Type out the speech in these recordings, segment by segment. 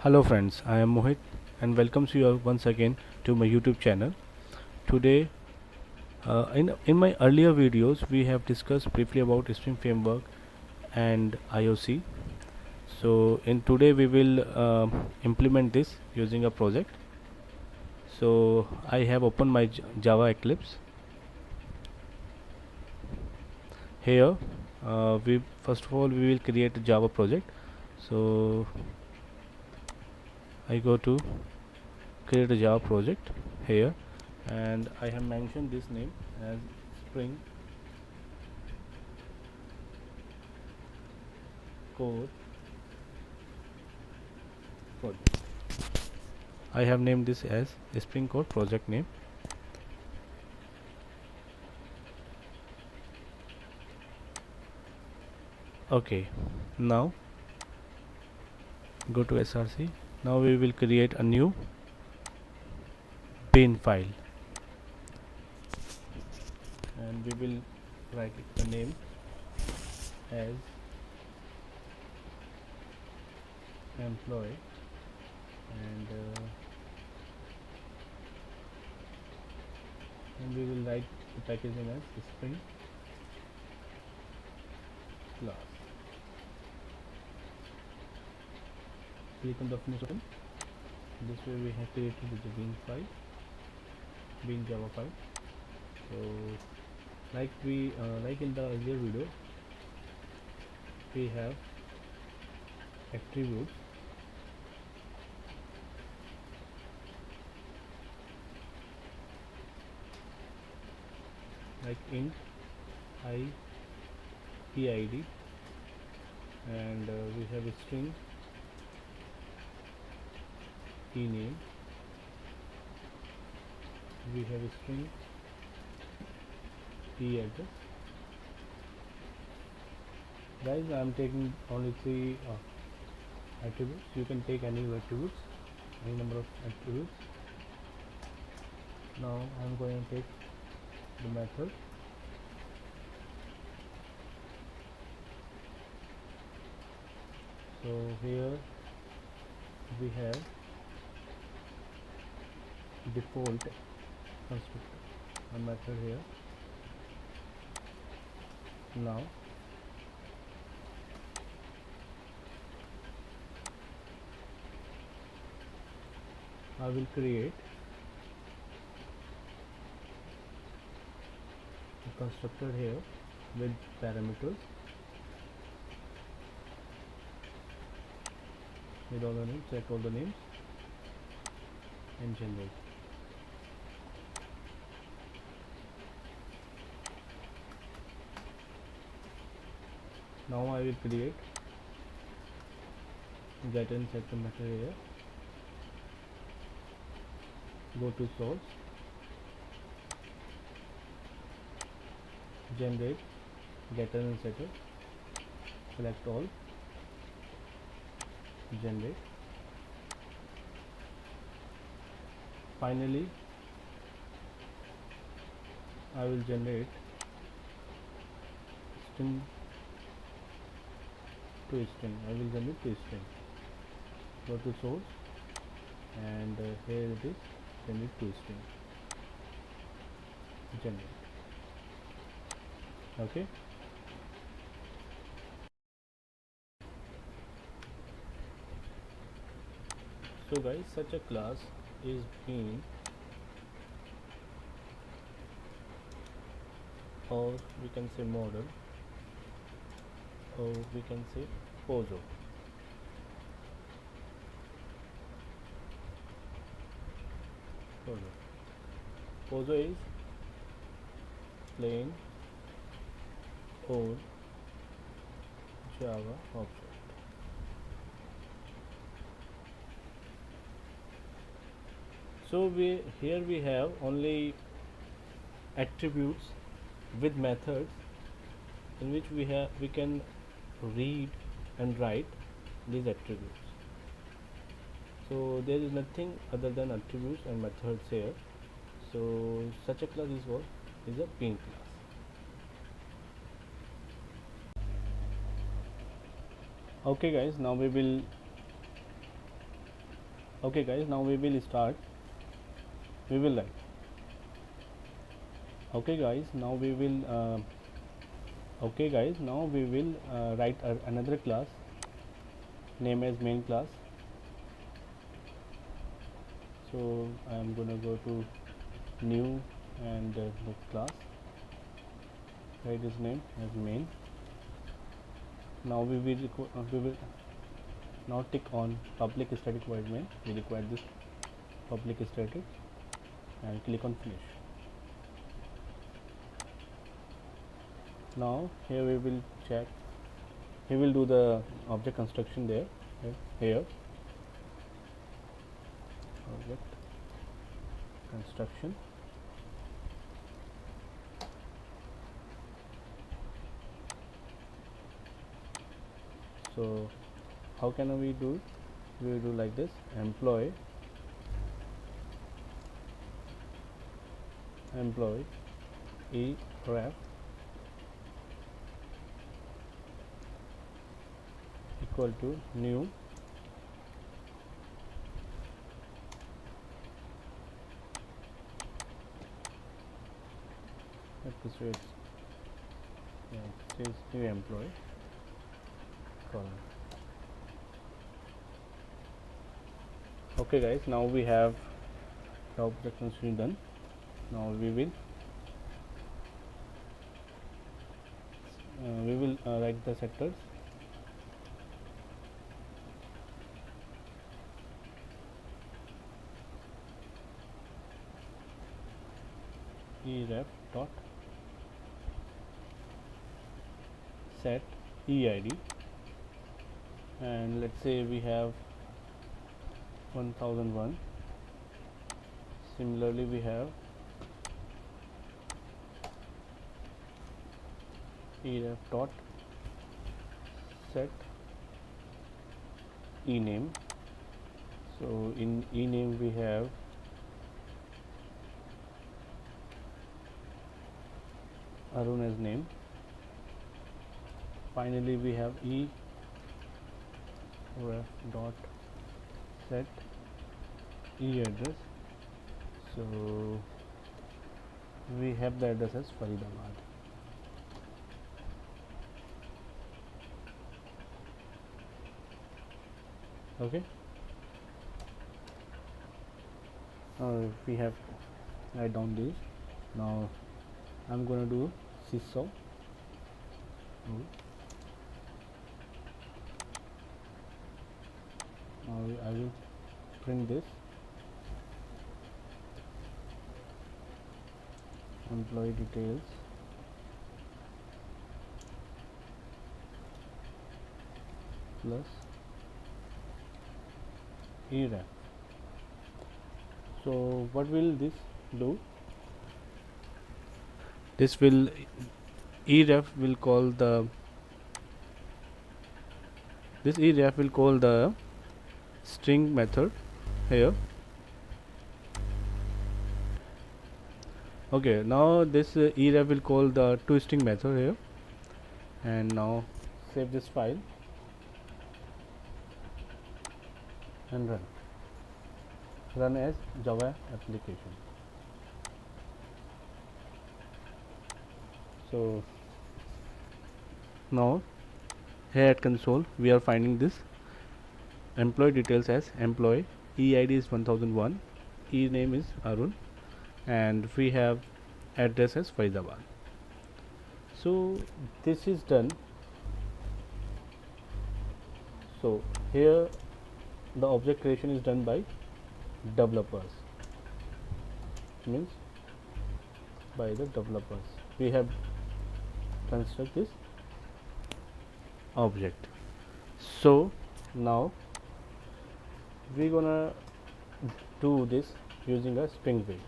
Hello friends, I am Mohit and welcomes you once again to my YouTube channel. Today, in my earlier videos, we have discussed briefly about Spring Framework and IOC. So in today we will implement this using a project. So I have opened my Java Eclipse. Here, we first of all we will create a Java project. So I go to create a Java project here, and I have mentioned this name as Spring Code Project. I have named this as Spring Code project name. Okay, now go to src. Now we will create a new bin file, and we will write the name as employee, and we will write the package name as Spring class. Click on the finish button. This way we have created the bin file, bin Java file. So like in the earlier video, we have attributes like int I PID, and we have a string ename, we have a string address. Guys, I am taking only three attributes. You can take any attributes, any number of attributes. Now I am going to take the method. So here we have default constructor, a method here. Now I will create a constructor here with parameters, with all the names, check all the names and generate. Now I will create get and set the method here. Go to source, generate getter and setter, select all, generate. Finally I will generate string to string. I will generate to string. Go to source, and here it is, generate to string, generate. Okay, so guys, such a class is being, or we can say model, or we can say Pozo. Pozo is plain old Java object. So here we have only attributes with methods in which we can read and write these attributes. So there is nothing other than attributes and methods here. So such a class is what is a bin class. Okay guys, now we will Okay guys, now we will start. We will write. Okay guys, now we will write another class name as main class. So I am gonna go to new and the class, write its name as main. Now we will now tick on public static void main. We require this public static and click on finish. Now here we will check, we will do the object construction there. Here object construction. So how can we do it? We will do like this: employee eref equal to new new employee column. Okay guys, now we have the object construction done. Now we will write the sectors. Eref dot set EID, and let's say we have 1001. Similarly we have eref dot set ename. So in ename we have Arun as name. Finally we have eref dot set address. So we have the address as Faridabad. Okay, we have write down this. Now I'm gonna do seesaw. Now I will print this employee details plus eref. So what will this do? This will eref will call the string method here. Okay, now this eref will call the toString method here, and now save this file and run as Java application. So now here at console we are finding this employee details as employee, EID is 1001, name is Arun, and we have address as Faridabad. So this is done. So here the object creation is done by developers, means by the developers. We have construct this object. So now we're gonna do this using a Spring Boot.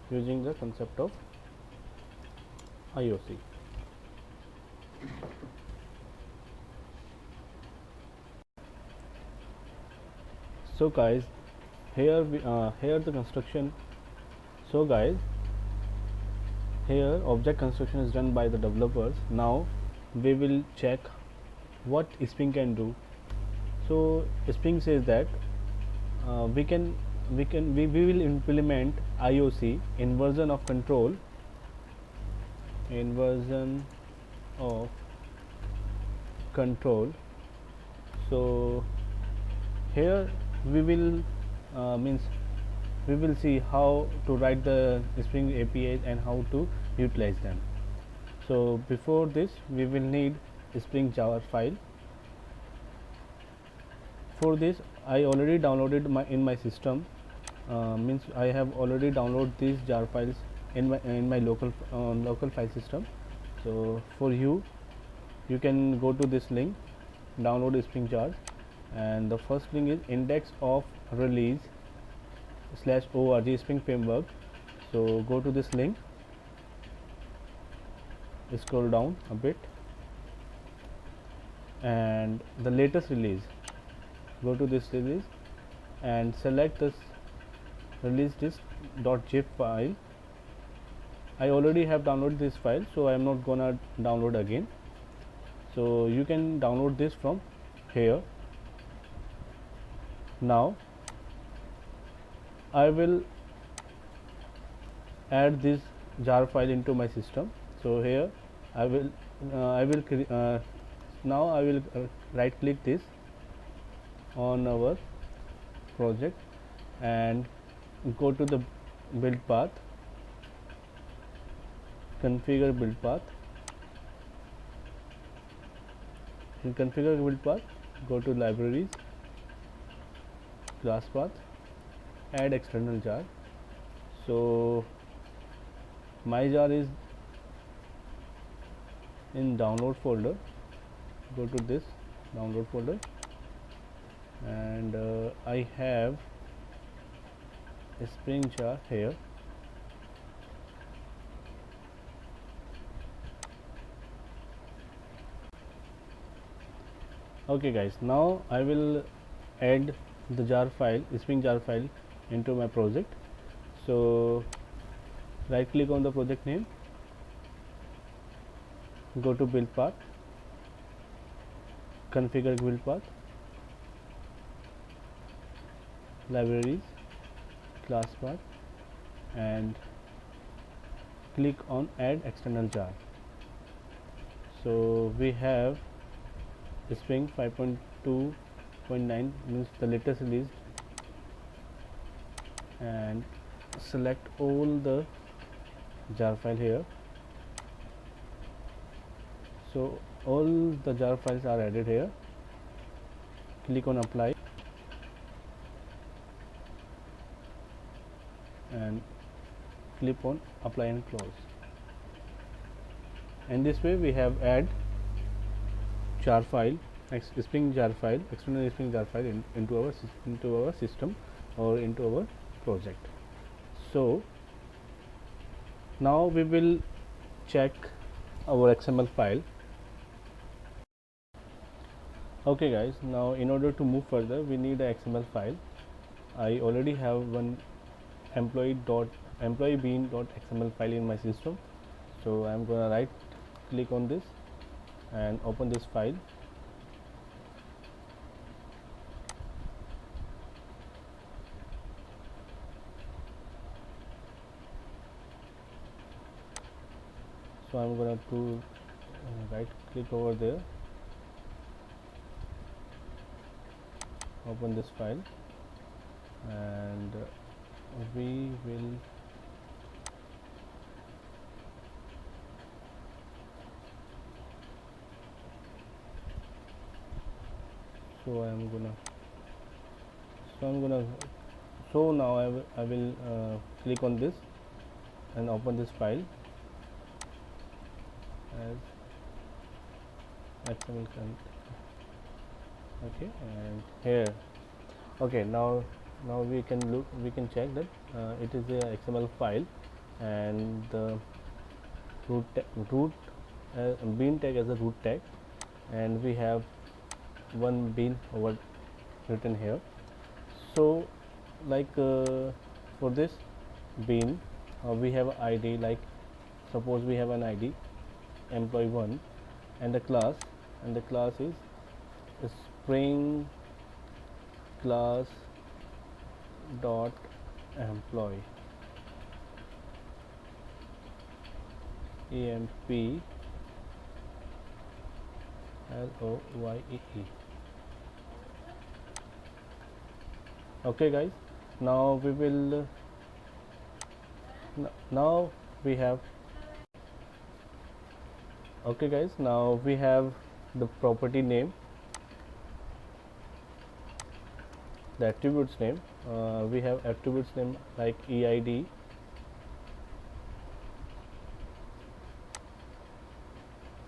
Using the concept of IOC. So guys, here the construction. So guys, here object construction is done by the developers. Now we will check what Spring can do. So Spring says that we will implement IOC, inversion of control, inversion of control. So here we will means we will see how to write the Spring APIs and how to utilize them. So before this we will need Spring Jar file. For this I already downloaded in my system, means I have already downloaded these jar files in my local file system. So for you can go to this link, download Spring jars, and the first link is index of release /org Spring framework. So go to this link, scroll down a bit, and the latest release, go to this release and select this release this .zip file. I already have downloaded this file, so I am not gonna download again. So you can download this from here. Now I will add this jar file into my system. So here I will now I will right click this on our project and go to the build path, configure build path. In configure build path, go to libraries, class path, add external jar. So my jar is in download folder. Go to this download folder, and I have a Spring jar here. Okay guys, now I will add the jar file, Spring jar file, into my project. So right click on the project name, go to build path, configure build path, libraries, class path, and click on add external jar. So we have Spring 5.2.9 means the latest release, and select all the jar file here. So all the jar files are added here. Click on apply and click on apply and close. And this way we have add jar file, Spring jar file, external Spring jar file into our system or into our project. So now we will check our XML file. Okay guys, now in order to move further we need a XML file. I already have one employee bean.xml file in my system. So I am gonna right click on this and open this file. So I am gonna do right click over there, open this file, and we will so now I will click on this and open this file as XML content. Okay, and here, okay, now we can check that it is a XML file, and the root bean tag as a root tag, and we have one bean over written here. So like for this bean we have an ID, like suppose we have an ID employee 1, and the class is spring class dot employee, employee. Okay guys, now we will now we have okay guys, now we have the property name, the attributes name. We have attributes name like EID,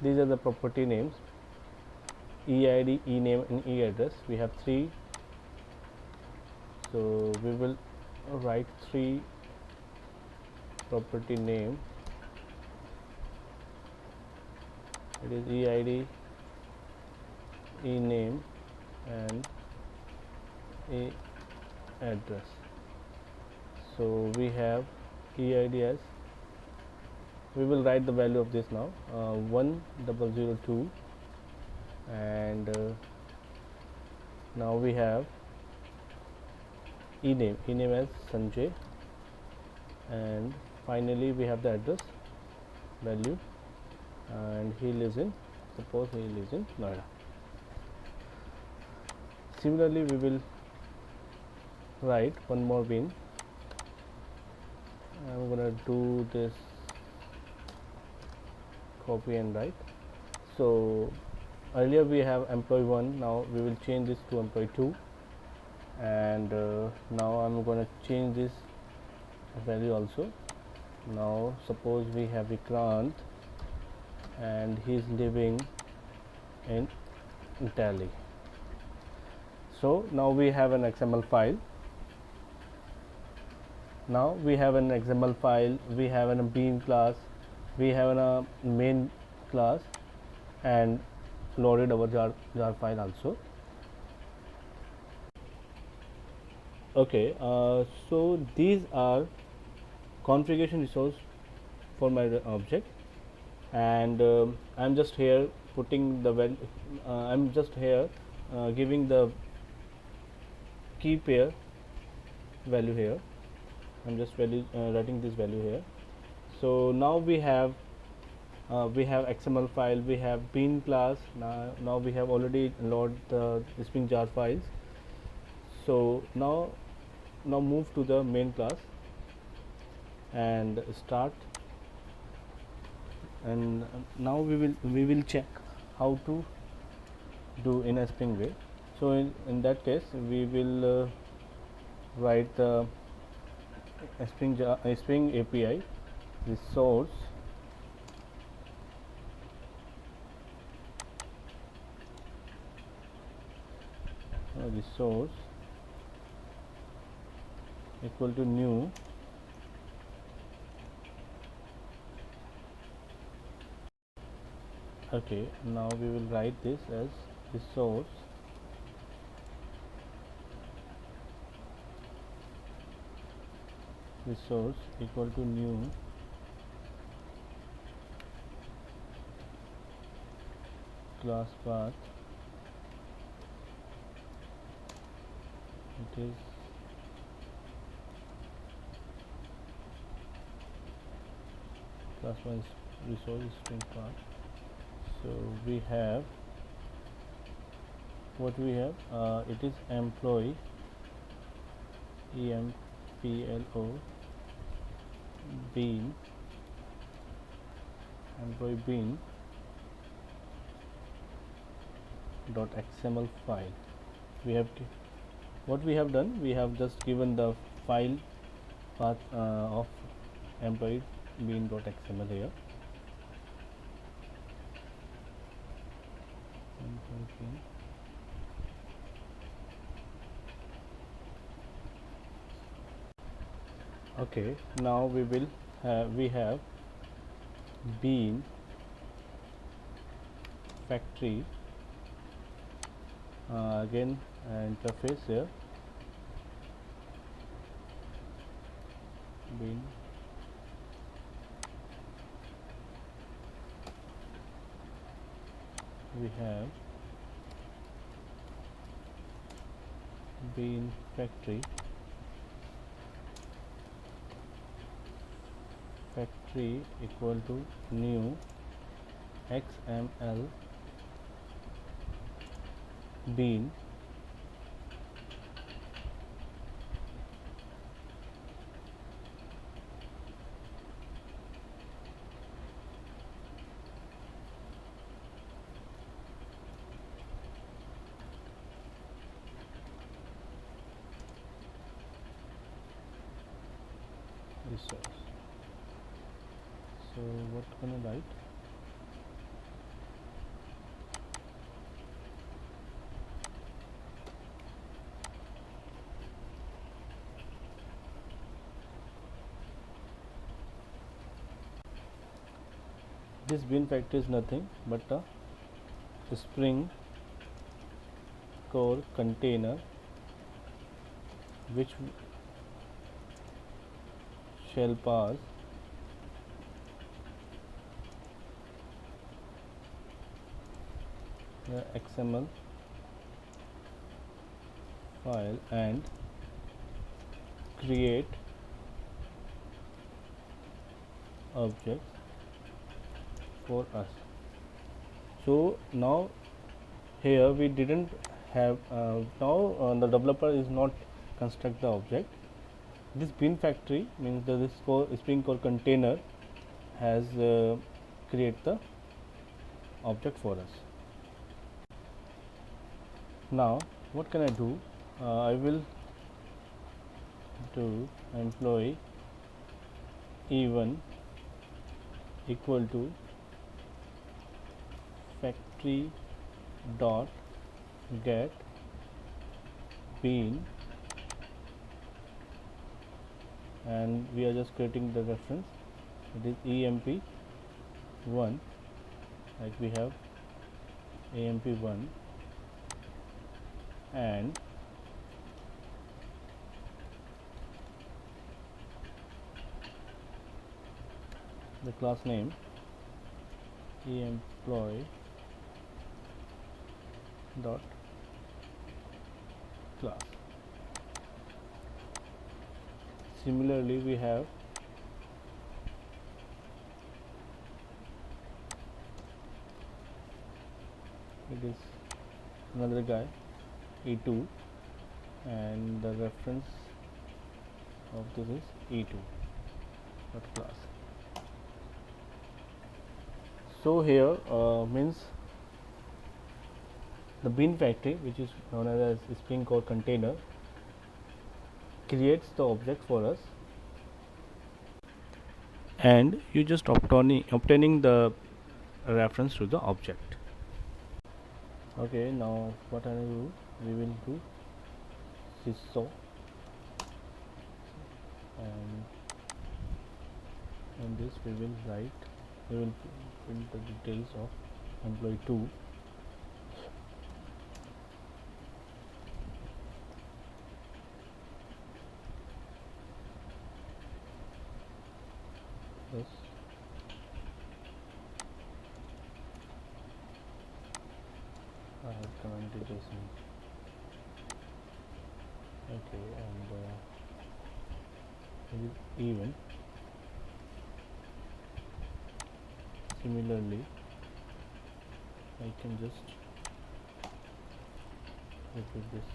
these are the property names: EID, ename and EAddress. We have three, so we will write three property name. It is EID, ename and address. So we have EID as, we will write the value of this now, 1002, and now we have ename as Sanjay, and finally we have the address value, and he lives in, suppose he lives in Noida. Similarly we will write one more bin. I'm gonna do this copy and write. So earlier we have employee 1, now we will change this to employee 2, and now I'm gonna change this value also. Now suppose we have Vikrant and he's living in Delhi. So now we have an XML file. Now we have an XML file, we have a bean class, we have a main class, and loaded our jar file also. Okay, so these are configuration resource for my object, and I'm just here putting the value, I'm just here giving the key pair value here. I'm just writing this value here. So now we have XML file, we have bean class. Now we have already load the Spring jar files. So now move to the main class and start, and now we will check how to do in a Spring way. So in that case we will write the Spring API resource equal to new okay. Now we will write this as resource equal to new class path, it is class 1 resource string path. So we have what we have, it is employee EMPLO bean, employee bean dot XML file. We have what we have done, we have just given the file path of employee bean dot XML here. Okay, now we will have bean factory, again interface here, bean we have bean factory equal to new XML bean resource. So what can I write? This bean factory is nothing but a Spring Core container which shall pass the XML file and create objects for us. So now here we didn't have the developer is not construct the object. This bean factory means that this Spring Core container has create the object for us. Now what can I do? I will do employee E1 equal to factory dot get bean, and we are just creating the reference. It is EMP1, like we have EMP1 and the class name employee dot class. Similarly, we have it is another guy E2 and the reference of this is E2 dot class. So here means the bean factory, which is known as Spring Core container, creates the object for us, and you just obtaining the reference to the object. Okay, now what I do, we will do sysO, and in this we will print the details of employee 2. Yes. I have commented this in. Okay, and it is even. Similarly, I can just repeat this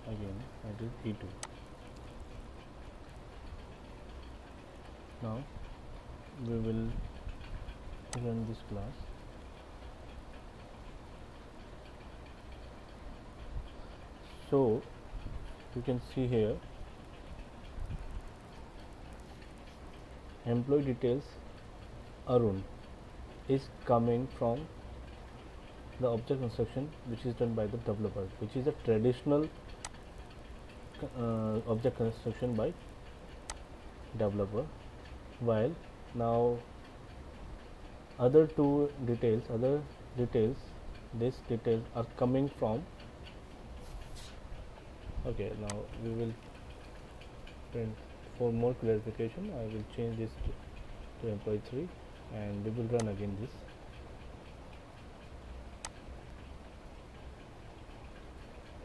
again, that is E2. Now we will run this class. So you can see here employee details Arun is coming from the object construction which is done by the developer, which is a traditional object construction by developer, while now other details these details are coming from. Okay, now we will print. For more clarification, I will change this to employee 3 and we will run again this.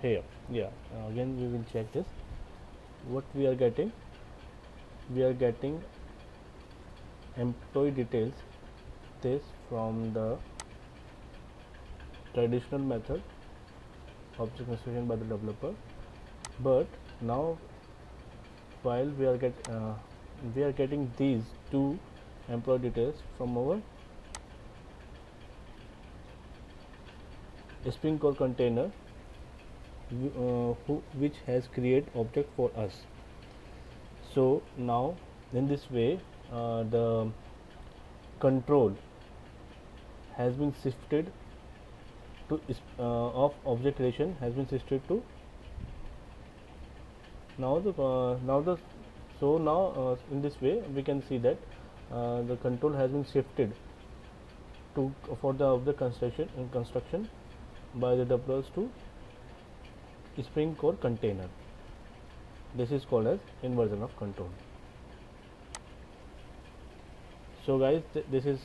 here. Yeah, again we will check this. What we are getting, we are getting employee details, this from the traditional method object instruction by the developer, but now while we are getting these two employee details from our Spring Core container, which has create object for us. So now in this way the control has been shifted to of object creation has been shifted to now the so now in this way we can see that the control has been shifted to for the object construction by the developers to Spring Core container. This is called as inversion of control. So guys, this is